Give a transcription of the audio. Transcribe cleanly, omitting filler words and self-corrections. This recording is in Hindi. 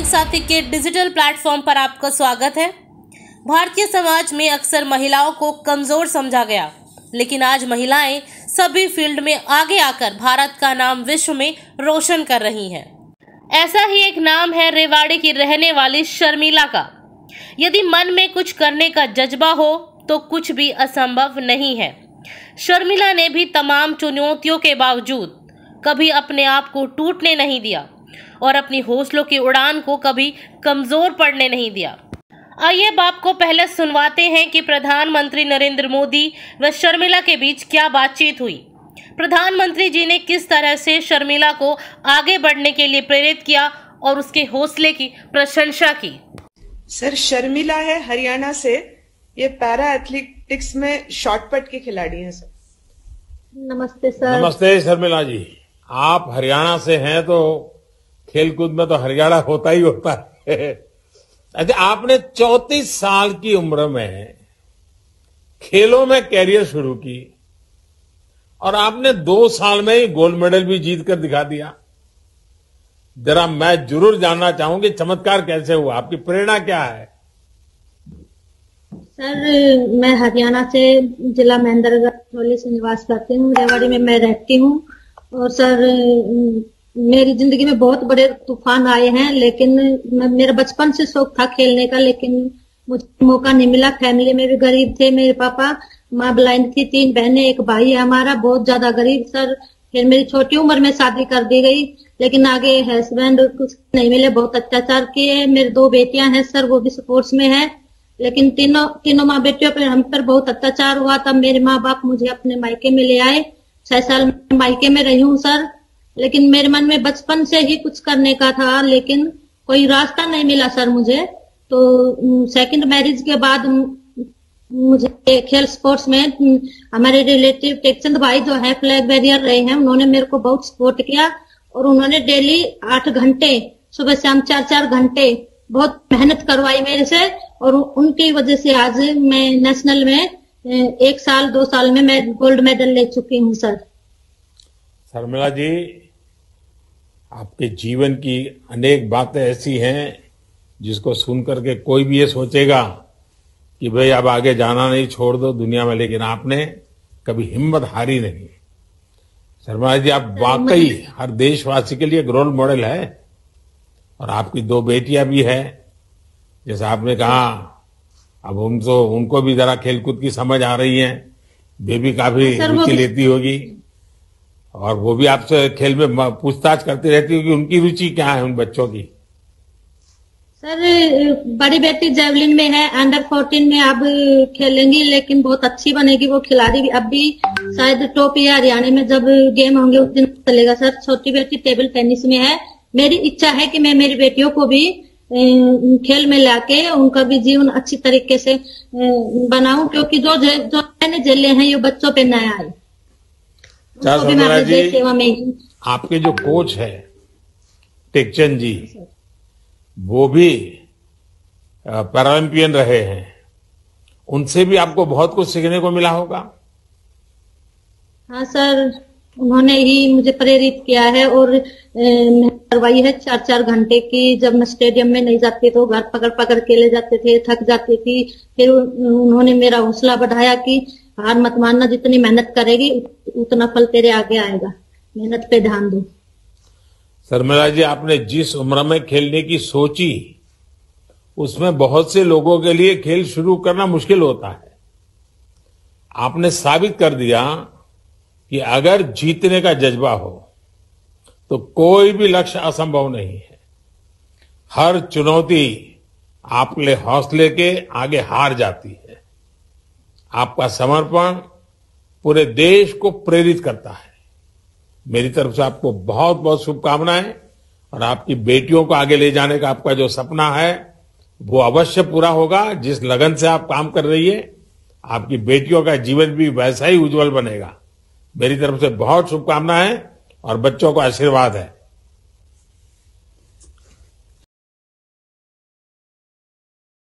साथी के डिजिटल प्लेटफॉर्म पर आपका स्वागत है। भारतीय समाज में अक्सर महिलाओं को कमजोर समझा गया, लेकिन आज महिलाएं सभी फील्ड में आगे आकर भारत का नाम विश्व में रोशन कर रही हैं। ऐसा ही एक नाम है रेवाड़ी की रहने वाली शर्मिला का। यदि मन में कुछ करने का जज्बा हो तो कुछ भी असंभव नहीं है। शर्मिला ने भी तमाम चुनौतियों के बावजूद कभी अपने आप को टूटने नहीं दिया और अपनी हौसलों की उड़ान को कभी कमजोर पड़ने नहीं दिया। आइए अब आपको पहले सुनवाते हैं कि प्रधानमंत्री नरेंद्र मोदी व शर्मिला के बीच क्या बातचीत हुई। प्रधानमंत्री जी ने किस तरह से शर्मिला को आगे बढ़ने के लिए प्रेरित किया और उसके हौसले की प्रशंसा की। सर, शर्मिला है हरियाणा से। ये पैरा एथलेटिक्स में शॉर्टपुट की खिलाड़ी हैं सर। नमस्ते सर। नमस्ते शर्मिला जी, आप हरियाणा से हैं तो खेलकूद में तो हरियाणा होता ही होता है। अच्छा, आपने 34 साल की उम्र में खेलों में कैरियर शुरू की और आपने 2 साल में ही गोल्ड मेडल भी जीत कर दिखा दिया। जरा मैं जरूर जानना चाहूंगी चमत्कार कैसे हुआ, आपकी प्रेरणा क्या है? सर, मैं हरियाणा से जिला महेंद्रगढ़ से निवास करती हूँ। रेवाड़ी में मैं रहती हूँ। और सर, मेरी जिंदगी में बहुत बड़े तूफान आए हैं, लेकिन मेरा बचपन से शौक था खेलने का, लेकिन मुझे मौका नहीं मिला। फैमिली में भी गरीब थे। मेरे पापा, माँ ब्लाइंड थी, 3 बहनें, 1 भाई है हमारा, बहुत ज्यादा गरीब सर। फिर मेरी छोटी उम्र में शादी कर दी गई, लेकिन आगे हस्बैंड कुछ नहीं मिले, बहुत अत्याचार किए। मेरी 2 बेटियां हैं सर, वो भी स्पोर्ट्स में है, लेकिन तीनों माँ बेटियों पर हम पर बहुत अत्याचार हुआ। तब मेरे माँ बाप मुझे अपने मायके में ले आए। 6 साल मायके में रही हूँ सर, लेकिन मेरे मन में बचपन से ही कुछ करने का था, लेकिन कोई रास्ता नहीं मिला सर मुझे। तो सेकंड मैरिज के बाद मुझे खेल स्पोर्ट्स में हमारे रिलेटिव टेकचंद भाई जो है फ्लैग बैरियर रहे हैं, उन्होंने मेरे को बहुत सपोर्ट किया और उन्होंने डेली 8 घंटे सुबह शाम 4-4 घंटे बहुत मेहनत करवाई मेरे से, और उनकी वजह से आज मैं नेशनल में 1 साल 2 साल में मैं गोल्ड मेडल ले चुकी हूँ सर। शर्मिला जी, आपके जीवन की अनेक बातें ऐसी हैं जिसको सुन करके कोई भी ये सोचेगा कि भाई अब आगे जाना नहीं, छोड़ दो दुनिया में, लेकिन आपने कभी हिम्मत हारी नहीं। शर्मिला जी, आप वाकई हर देशवासी के लिए एक रोल मॉडल है। और आपकी 2 बेटियां भी है, जैसे आपने कहा, अब उनको भी जरा खेलकूद की समझ आ रही है। बेबी काफी रुचि लेती होगी और वो भी आपसे खेल में पूछताछ करती रहती होगी, उनकी रुचि क्या है उन बच्चों की? सर, बड़ी बेटी जेवलिन में है, अंडर 14 में अब खेलेंगी, लेकिन बहुत अच्छी बनेगी वो खिलाड़ी भी। अब भी शायद टॉप या हरियाणा में जब गेम होंगे उस दिन चलेगा सर। छोटी बेटी टेबल टेनिस में है। मेरी इच्छा है कि मैं मेरी बेटियों को भी खेल में लाके उनका भी जीवन अच्छी तरीके से बनाऊं, क्योंकि जो मैंने झेले हैं ये बच्चों पे न आए। सेवा में आपके जो कोच है टेकचंद जी, वो भी पैरालंपियन रहे हैं, उनसे भी आपको बहुत कुछ सीखने को मिला होगा। हाँ सर, उन्होंने ही मुझे प्रेरित किया है और करवाई है 4-4 घंटे की। जब मैं स्टेडियम में नहीं जाती तो घर पकड़ पकड़ के ले जाते थे, थक जाती थी। फिर उन्होंने मेरा हौसला बढ़ाया कि हार मत मानना, जितनी मेहनत करेगी उतना फल तेरे आगे आएगा, मेहनत पे ध्यान दो। शर्मिला जी, आपने जिस उम्र में खेलने की सोची, उसमें बहुत से लोगों के लिए खेल शुरू करना मुश्किल होता है। आपने साबित कर दिया कि अगर जीतने का जज्बा हो तो कोई भी लक्ष्य असंभव नहीं है। हर चुनौती आपके हौसले के आगे हार जाती है। आपका समर्पण पूरे देश को प्रेरित करता है। मेरी तरफ से आपको बहुत बहुत शुभकामनाएं, और आपकी बेटियों को आगे ले जाने का आपका जो सपना है वो अवश्य पूरा होगा। जिस लगन से आप काम कर रही है, आपकी बेटियों का जीवन भी वैसा ही उज्जवल बनेगा। मेरी तरफ से बहुत शुभकामनाएं और बच्चों को आशीर्वाद है।